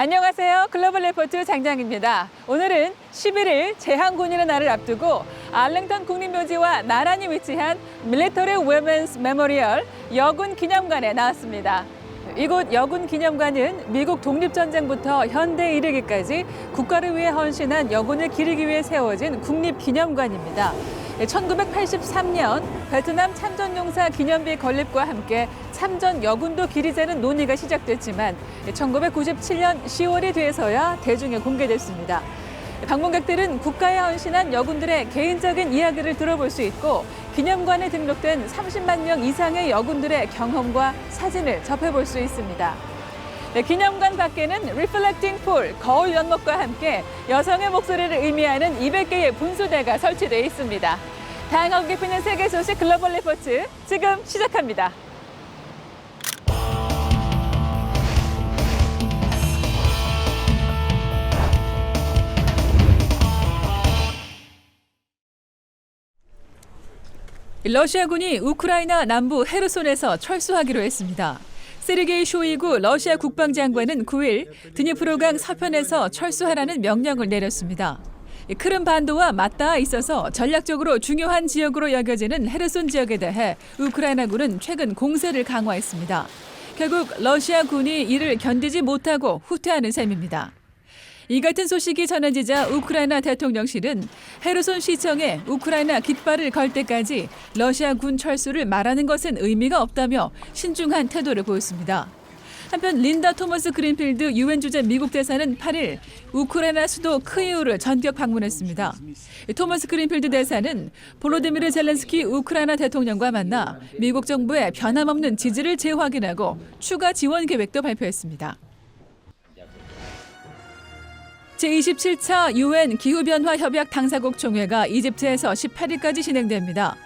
안녕하세요. 글로벌 리포트 장장입니다. 오늘은 11일 제항군인의 날을 앞두고 알랭턴 국립묘지와 나란히 위치한 밀리터리 위먼스 메모리얼 여군 기념관에 나왔습니다. 이곳 여군 기념관은 미국 독립전쟁부터 현대에 이르기까지 국가를 위해 헌신한 여군을 기리기 위해 세워진 국립기념관입니다. 1983년 베트남 참전용사 기념비 건립과 함께 참전 여군도 기리자는 논의가 시작됐지만 1997년 10월이 돼서야 대중에 공개됐습니다. 방문객들은 국가에 헌신한 여군들의 개인적인 이야기를 들어볼 수 있고 기념관에 등록된 30만 명 이상의 여군들의 경험과 사진을 접해볼 수 있습니다. 기념관 밖에는 Reflecting Pool, 거울 연못과 함께 여성의 목소리를 의미하는 200개의 분수대가 설치되어 있습니다. 다양하고 깊이 있는 세계 소식 글로벌 리포트 지금 시작합니다. 러시아군이 우크라이나 남부 헤르손에서 철수하기로 했습니다. 세르게이 쇼이구 러시아 국방장관은 9일 드니프로강 서편에서 철수하라는 명령을 내렸습니다. 크림 반도와 맞닿아 있어서 전략적으로 중요한 지역으로 여겨지는 헤르손 지역에 대해 우크라이나군은 최근 공세를 강화했습니다. 결국 러시아군이 이를 견디지 못하고 후퇴하는 셈입니다. 이 같은 소식이 전해지자 우크라이나 대통령실은 헤르손 시청에 우크라이나 깃발을 걸 때까지 러시아군 철수를 말하는 것은 의미가 없다며 신중한 태도를 보였습니다. 한편 린다 토머스 그린필드 유엔 주재 미국 대사는 8일 우크라이나 수도 크이우를 전격 방문했습니다. 토머스 그린필드 대사는 볼로디미르 젤렌스키 우크라이나 대통령과 만나 미국 정부의 변함없는 지지를 재확인하고 추가 지원 계획도 발표했습니다. 제27차 유엔 기후변화 협약 당사국 총회가 이집트에서 18일까지 진행됩니다.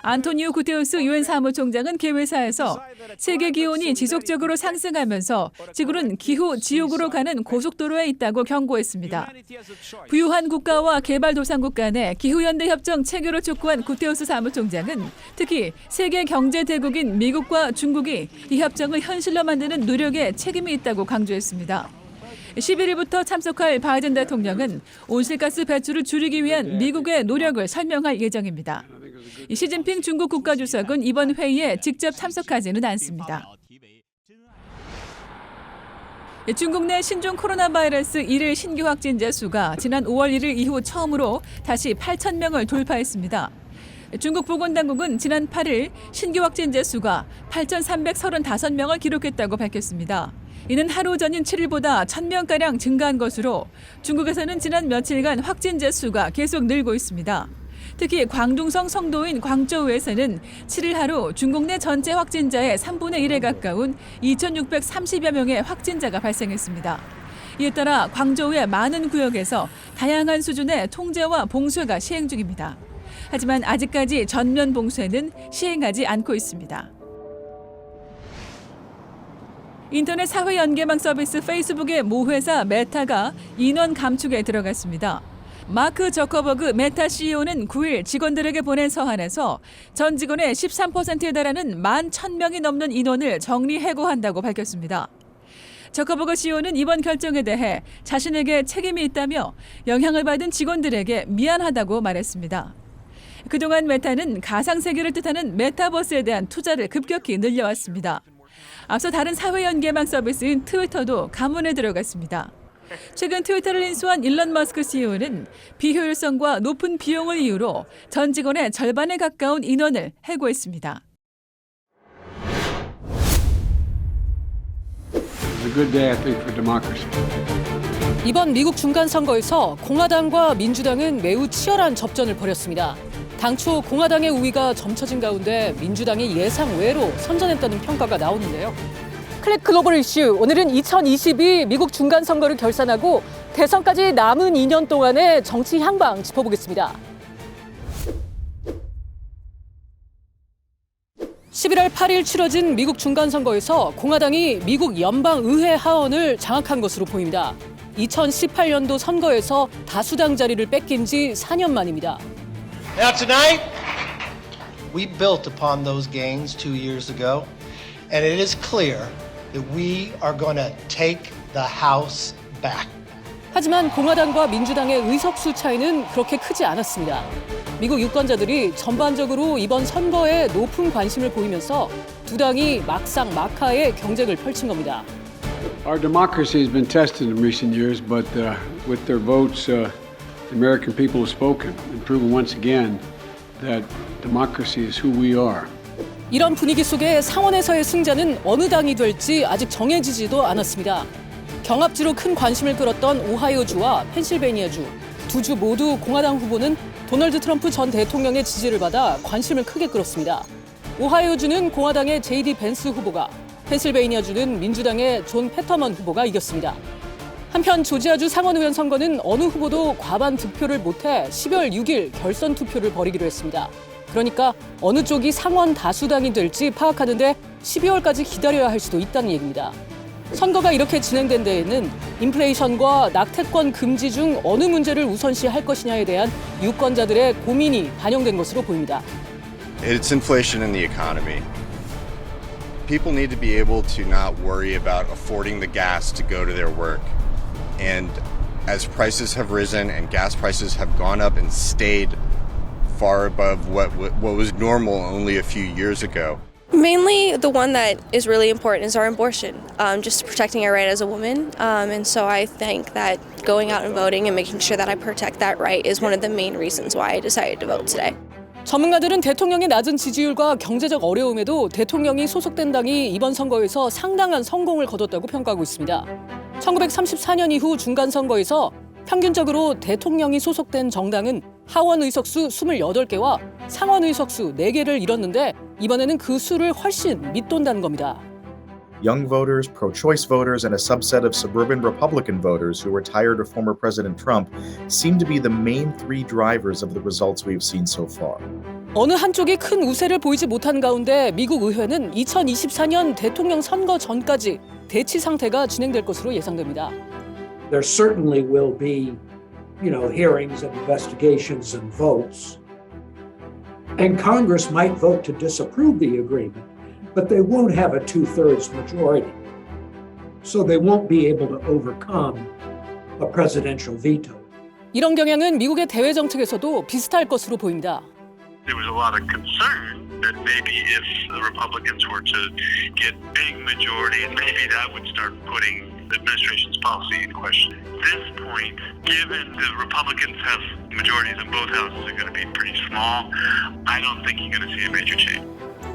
안토니오 구테우스 유엔 사무총장은 개회사에서 세계 기온이 지속적으로 상승하면서 지구는 기후 지옥으로 가는 고속도로에 있다고 경고했습니다. 부유한 국가와 개발도상국 간의 기후연대협정 체결을 촉구한 구테우스 사무총장은 특히 세계 경제 대국인 미국과 중국이 이 협정을 현실로 만드는 노력에 책임이 있다고 강조했습니다. 11일부터 참석할 바이든 대통령은 온실가스 배출을 줄이기 위한 미국의 노력을 설명할 예정입니다. 시진핑 중국 국가주석은 이번 회의에 직접 참석하지는 않습니다. 중국 내 신종 코로나 바이러스 1일 신규 확진자 수가 지난 5월 1일 이후 처음으로 다시 8,000명을 돌파했습니다. 중국 보건당국은 지난 8일 신규 확진자 수가 8,335명을 기록했다고 밝혔습니다. 이는 하루 전인 7일보다 1,000명가량 증가한 것으로 중국에서는 지난 며칠간 확진자 수가 계속 늘고 있습니다. 특히 광둥성 성도인 광저우에서는 7일 하루 중국 내 전체 확진자의 3분의 1에 가까운 2,630여 명의 확진자가 발생했습니다. 이에 따라 광저우의 많은 구역에서 다양한 수준의 통제와 봉쇄가 시행 중입니다. 하지만 아직까지 전면 봉쇄는 시행하지 않고 있습니다. 인터넷 사회 연계망 서비스 페이스북의 모회사 메타가 인원 감축에 들어갔습니다. 마크 저커버그 메타 CEO는 9일 직원들에게 보낸 서한에서 전 직원의 13%에 달하는 11,000명이 넘는 인원을 정리해고한다고 밝혔습니다. 저커버그 CEO는 이번 결정에 대해 자신에게 책임이 있다며 영향을 받은 직원들에게 미안하다고 말했습니다. 그동안 메타는 가상세계를 뜻하는 메타버스에 대한 투자를 급격히 늘려왔습니다. 앞서 다른 사회 연계망 서비스인 트위터도 가문에 들어갔습니다. 최근 트위터를 인수한 일론 머스크 CEO는 비효율성과 높은 비용을 이유로 전 직원의 절반에 가까운 인원을 해고했습니다. 이번 미국 중간선거에서 공화당과 민주당은 매우 치열한 접전을 벌였습니다. 당초 공화당의 우위가 점쳐진 가운데 민주당이 예상 외로 선전했다는 평가가 나오는데요. 클릭 글로벌 이슈, 오늘은 2022 미국 중간선거를 결산하고 대선까지 남은 2년 동안의 정치 향방 짚어보겠습니다. 11월 8일 치러진 미국 중간선거에서 공화당이 미국 연방의회 하원을 장악한 것으로 보입니다. 2018년도 선거에서 다수당 자리를 뺏긴 지 4년 만입니다. Now tonight, we built upon those gains 2 years ago, and it is clear that we are going to take the House back. 하지만 공화당과 민주당의 의석수 차이는 그렇게 크지 않았습니다. 미국 유권자들이 전반적으로 이번 선거에 높은 관심을 보이면서 두 당이 막상 막하의 경쟁을 펼친 겁니다. Our democracy has been tested in recent years, but with their votes, the American people have spoken and proven once again that democracy is who we are. 이런 분위기 속에 상원에서의 승자는 어느 당이 될지 아직 정해지지도 않았습니다. 경합지로 큰 관심을 끌었던 오하이오주와 펜실베니아주, 두 주 모두 공화당 후보는 도널드 트럼프 전 대통령의 지지를 받아 관심을 크게 끌었습니다. 오하이오주는 공화당의 제이디 벤스 후보가, 펜실베이니아주는 민주당의 존 패터먼 후보가 이겼습니다. 한편 조지아주 상원의원 선거는 어느 후보도 과반 득표를 못해 12월 6일 결선 투표를 벌이기로 했습니다. 그러니까 어느 쪽이 상원 다수당이 될지 파악하는 데 12월까지 기다려야 할 수도 있다는 얘기입니다. 선거가 이렇게 진행된 데에는 인플레이션과 낙태권 금지 중 어느 문제를 우선시할 것이냐에 대한 유권자들의 고민이 반영된 것으로 보입니다. It's inflation in the economy. People need to be able to not worry about affording the gas to go to their work. And as prices have risen and gas prices have gone up and stayed far above what was normal only a few years ago. Mainly, the one that is really important is our abortion, just protecting our right as a woman. And so I think that going out and voting and making sure that I protect that right is one of the main reasons why I decided to vote today. 전문가들은 대통령의 낮은 지지율과 경제적 어려움에도 대통령이 소속된 당이 이번 선거에서 상당한 성공을 거뒀다고 평가하고 있습니다. 1934년 이후 중간선거에서 평균적으로 대통령이 소속된 정당은 하원 의석수 28개와 상원 의석수 4개를 잃었는데 이번에는 그 수를 훨씬 밑돈다는 겁니다. Young voters, pro-choice voters, and a subset of suburban Republican voters who were tired of former President Trump seem to be the main three drivers of the results we've seen so far. 어느 한쪽이 큰 우세를 보이지 못한 가운데 미국 의회는 2024년 대통령 선거 전까지 대치 상태가 진행될 것으로 예상됩니다. There certainly will be, hearings and investigations and votes. And Congress might vote to disapprove the agreement, but they won't have a 2/3 majority. So they won't be able to overcome a presidential veto. 이런 경향은 미국의 대외 정책에서도 비슷할 것으로 보입니다. There was a lot of concern that maybe if the Republicans were to get big majorities, maybe that would start putting the administration's policy in question. At this point, given the Republicans have majorities in both houses are going to be pretty small, I don't think you're going to see a major change.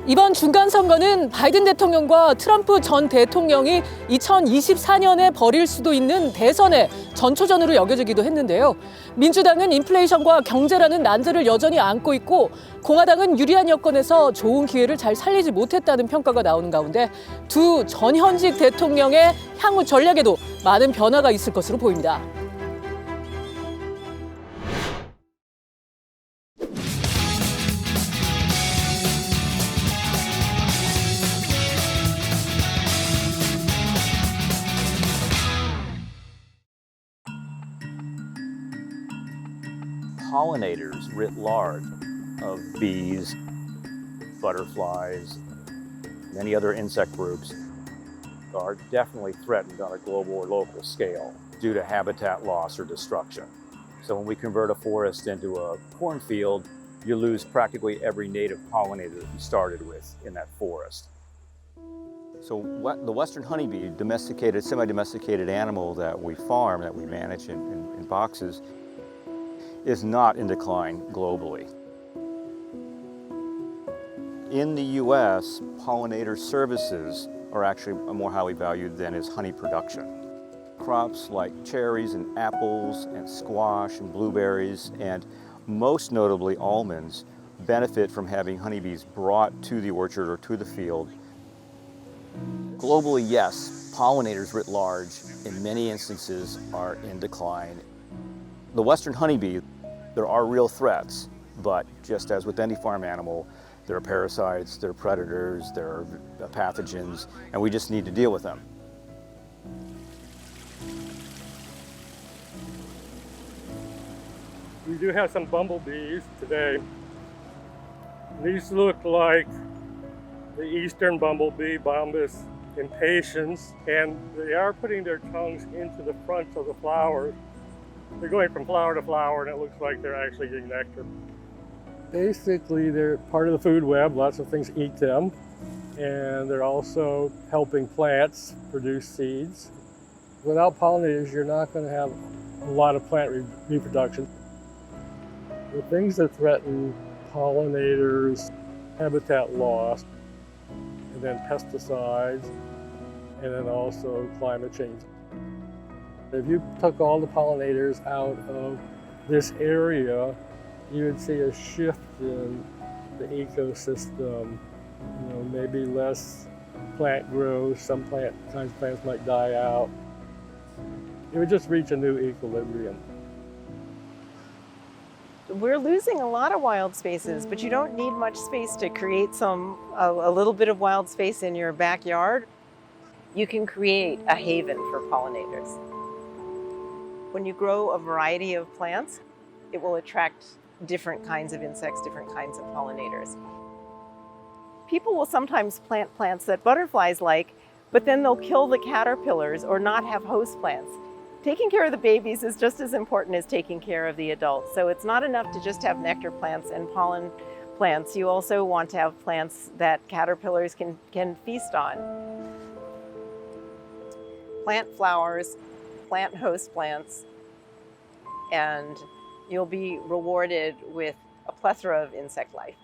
이번 중간선거는 바이든 대통령과 트럼프 전 대통령이 2024년에 벌일 수도 있는 대선의 전초전으로 여겨지기도 했는데요. 민주당은 인플레이션과 경제라는 난제를 여전히 안고 있고 공화당은 유리한 여건에서 좋은 기회를 잘 살리지 못했다는 평가가 나오는 가운데 두 전현직 대통령의 향후 전략에도 많은 변화가 있을 것으로 보입니다. Pollinators writ large of bees, butterflies, many other insect groups are definitely threatened on a global or local scale due to habitat loss or destruction. So when we convert a forest into a cornfield, you lose practically every native pollinator that you started with in that forest. So the western honeybee, domesticated, semi-domesticated animal that we farm, that we manage in boxes, is not in decline globally. In the US, pollinator services are actually more highly valued than is honey production. Crops like cherries and apples and squash and blueberries and most notably almonds benefit from having honeybees brought to the orchard or to the field. Globally, yes, pollinators writ large in many instances are in decline. The western honeybee, there are real threats, but just as with any farm animal, there are parasites, there are predators, there are pathogens, and we just need to deal with them. We do have some bumblebees today. These look like the eastern bumblebee, Bombus impatience, and they are putting their tongues into the fronts of the flowers. They're going from flower to flower, and it looks like they're actually getting nectar. Basically, they're part of the food web. Lots of things eat them, and they're also helping plants produce seeds. Without pollinators, you're not going to have a lot of plant reproduction. The things that threaten pollinators, habitat loss, and then pesticides, and then also climate change. If you took all the pollinators out of this area, you would see a shift in the ecosystem. You know, maybe less plant growth, some kinds of plants might die out. It would just reach a new equilibrium. We're losing a lot of wild spaces, but you don't need much space to create a little bit of wild space in your backyard. You can create a haven for pollinators. When you grow a variety of plants, it will attract different kinds of insects, different kinds of pollinators. People will sometimes plant plants that butterflies like, but then they'll kill the caterpillars or not have host plants. Taking care of the babies is just as important as taking care of the adults. So it's not enough to just have nectar plants and pollen plants. You also want to have plants that caterpillars can feast on. Plant flowers, plant host plants, and you'll be rewarded with a plethora of insect life.